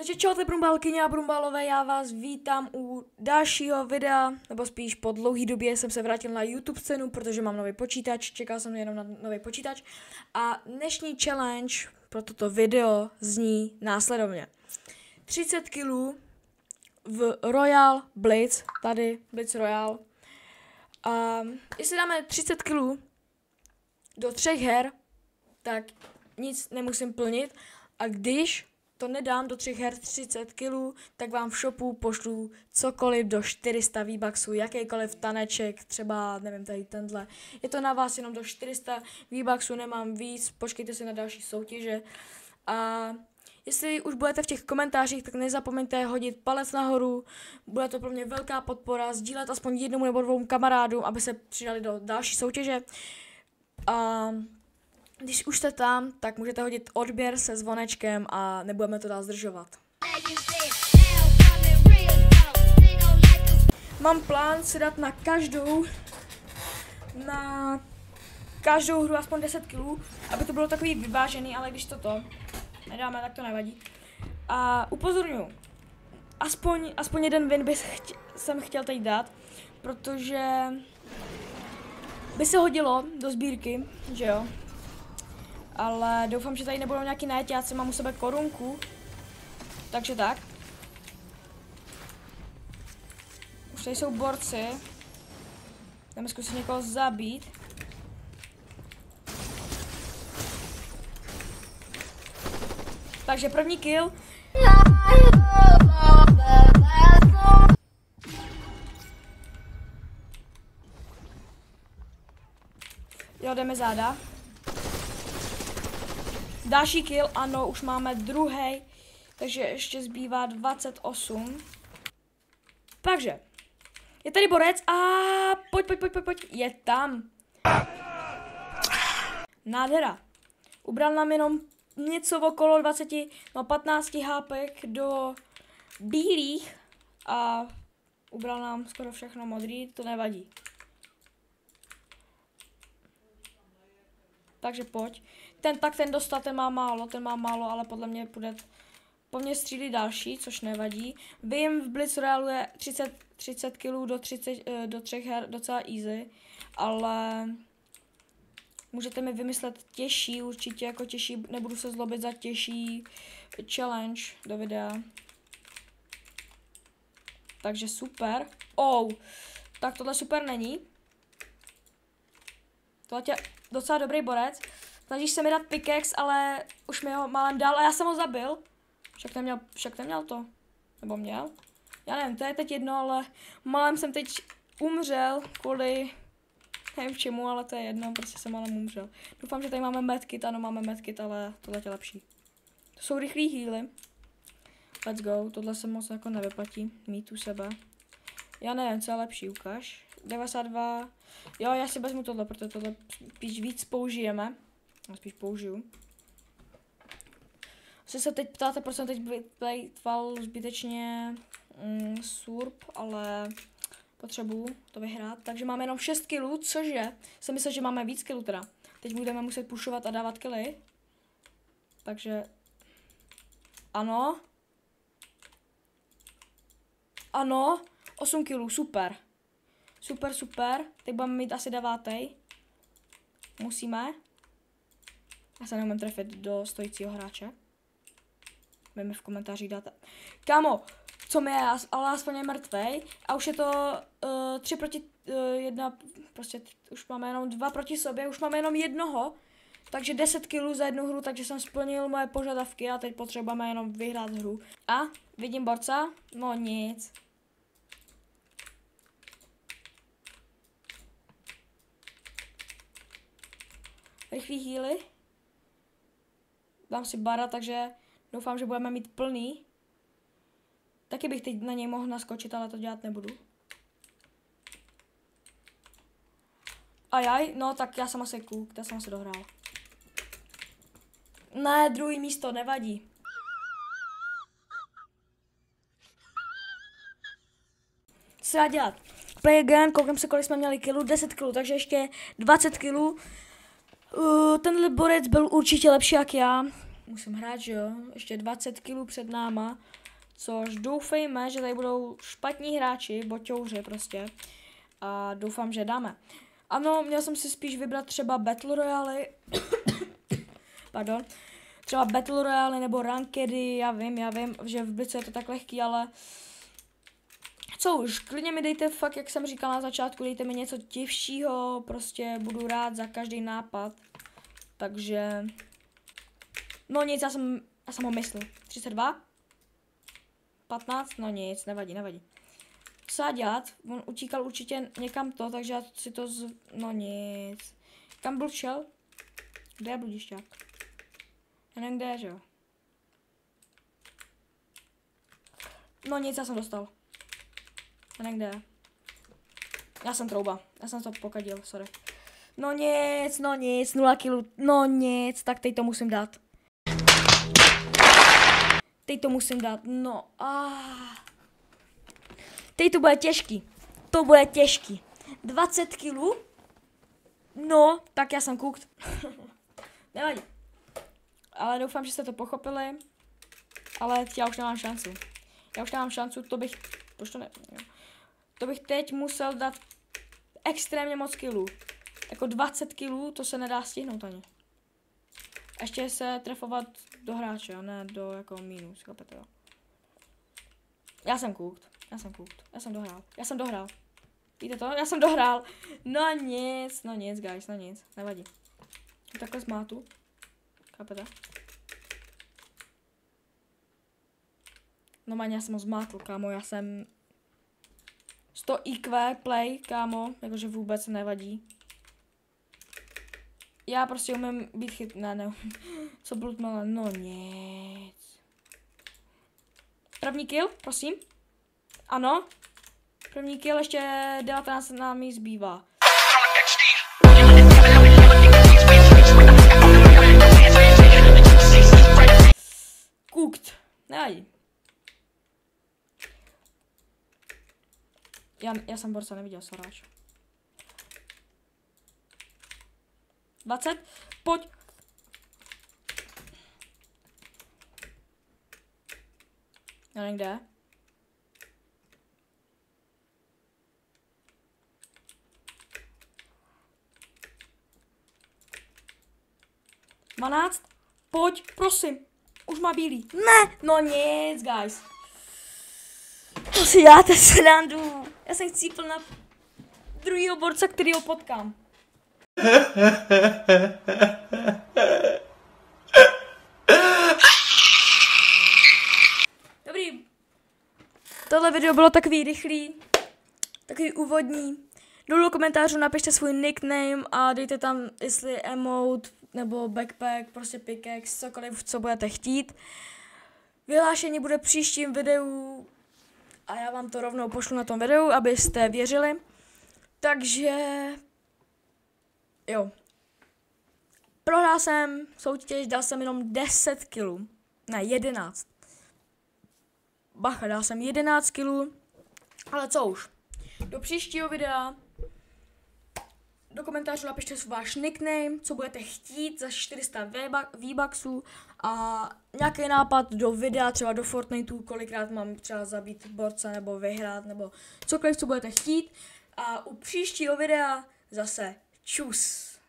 Takže čau, brumbálkyně a brumbálové, já vás vítám u dalšího videa, nebo spíš po dlouhé době jsem se vrátil na YouTube scénu, protože mám nový počítač, čekal jsem jenom na nový počítač a dnešní challenge pro toto video zní následovně. 30 kg v Royal Blitz, tady Blitz Royal, a jestli dáme 30 kg do 3 her, tak nic nemusím plnit a když to nedám do 3 her 30 kg, tak vám v shopu pošlu cokoliv do 400 V-Bucksů, jakýkoliv taneček, třeba, nevím, tady tenhle. Je to na vás jenom do 400 V-Bucksů, nemám víc, počkejte si na další soutěže. A jestli už budete v těch komentářích, tak nezapomeňte hodit palec nahoru, bude to pro mě velká podpora, sdílet aspoň jednomu nebo dvou kamarádům, aby se přidali do další soutěže. A když už jste tam, tak můžete hodit odběr se zvonečkem a nebudeme to dál zdržovat. Mám plán si dát na každou hru aspoň 10 kg, aby to bylo takový vyvážený, ale když toto nedáme, tak to nevadí. A upozorňuji, aspoň jeden win jsem chtěl teď dát, protože by se hodilo do sbírky, že jo? Ale doufám, že tady nebudou nějaký najeťáci, mám u sebe korunku. Takže tak. Už tady jsou borci. Jdeme zkusit někoho zabít. Takže první kill. Jo, jdeme záda. Další kill, ano, už máme druhý, takže ještě zbývá 28. Takže, je tady borec a pojď, je tam. Nádhera. Ubral nám jenom něco okolo 15 HPek do bílých a ubral nám skoro všechno modrý, to nevadí. Takže pojď. Ten dostal, ten má málo, ale podle mě půjde po mně střílí další, což nevadí. Vím, v Blitz Royalu je 30 kg do 3 her docela easy, ale můžete mi vymyslet těžší, určitě jako těžší, nebudu se zlobit za těžší challenge do videa. Takže super. Tak tohle super není. Tohle je docela dobrý borec. Snažíš se mi dát pickaxe, ale už mi ho málem dal a já jsem ho zabil. Však neměl to. Nebo měl? Já nevím, to je teď jedno, ale málem jsem teď umřel kvůli nevím čemu, ale to je jedno, prostě jsem málem umřel. Doufám, že tady máme medkit, ano máme medkit, ale tohle je lepší. To jsou rychlý healy. Let's go, tohle se moc jako nevyplatí mít u sebe. Já nevím, co je lepší, ukaž. 92, jo, já si vezmu tohle, protože tohle spíš víc použijeme. Já spíš použiju. Asi se teď ptáte, proč jsem teď vyplejtval zbytečně surp, ale potřebuju to vyhrát. Takže máme jenom 6 kg, cože jsem myslel, že máme víc kg teda. Teď budeme muset pušovat a dávat killy. Takže ano. Ano, 8 kg, super. Super. Teď budeme mít asi 9. Musíme. Já se neumím trefit do stojícího hráče. Vy mi v komentářích dáte. Kámo, co mi je, ale aspoň je mrtvej. A už je to 3 proti 1, prostě už máme jenom 2 proti sobě, už máme jenom jednoho. Takže 10 kg za jednu hru, takže jsem splnil moje požadavky a teď potřebujeme jenom vyhrát hru. A vidím borca? No nic. Rychlý healy. Dám si bara, takže doufám, že budeme mít plný. Taky bych teď na něj mohl naskočit, ale to dělat nebudu. Ajaj, no tak já jsem asi kluk, já jsem asi dohrál. Ne, druhý místo, nevadí. Co já dělat? Play again, koukám se, kolik jsme měli kilů, 10 kilů, takže ještě 20 kilů. Tenhle borec byl určitě lepší jak já. musím hrát, že jo, ještě 20 kg před náma, což doufejme, že tady budou špatní hráči, boťouři prostě, a doufám, že dáme. Ano, měl jsem si spíš vybrat třeba Battle Royale, pardon, třeba Battle Royale nebo Rankedy, já vím, že v Blicu je to tak lehký, ale co už, klidně mi dejte fakt, jak jsem říkal na začátku, dejte mi něco těžšího, prostě budu rád za každý nápad, takže, no nic, já jsem ho myslel, 32, 15, no nic, nevadí. Co já dělat, on utíkal určitě někam to, takže já si to, no nic, kam byl šel? Kde je bludišťák? Já nevím, kde je, že jo? No nic, já jsem dostal. Já nevím, kde je. Já jsem trouba, já jsem to pokadil, sorry. No nic, 0 kg, no nic, tak teď to musím dát. No teď to bude těžký. 20 kg? No, tak já jsem cooked. Nevadí. Ale doufám, že jste to pochopili. Ale já už nemám šancu. To bych teď musel dát extrémně moc kilů. Jako 20 kilů, to se nedá stihnout ani. Ještě se trefovat do hráče, a ne do jako minus, chápete jo. Já jsem cooked. Já jsem dohrál. Víte to? Já jsem dohrál. No nic, guys, nevadí. Takhle zmátu. Chápete? No já jsem ho zmátl, kámo, já jsem 100 IQ play, kámo, jakože vůbec nevadí. Já prostě umím být ne. Co byl tmele? No nic. První kill, prosím. Ano. První kill, ještě 19 nám jí zbývá. Cooked. Nevadí. Já jsem borca neviděl, soráč. 20, pojď. Já nevím, kde. Dvanáct, pojď, prosím. Už má bílý. Ne, no nic, guys. To si děláte srandu. Já jsem chcípl na druhýho borca, kterýho potkám. Dobrý. Tohle video bylo takový rychlý, takový úvodní. Dolů do komentářů napište svůj nickname a dejte tam, jestli emote nebo backpack, prostě pickaxe, cokoliv, co budete chtít. Vyhlášení bude v příštím videu a já vám to rovnou pošlu na tom videu, abyste věřili. Takže jo. Prohrál jsem soutěž, dal jsem jenom 10 kg. Ne, 11. Bacha, dal jsem 11 kg. Ale co už. Do příštího videa do komentářů napište váš nickname, co budete chtít za 400 V-Bucksů a nějaký nápad do videa, třeba do Fortniteu, kolikrát mám třeba zabít borce nebo vyhrát, nebo cokoliv, co budete chtít. A u příštího videa zase čus.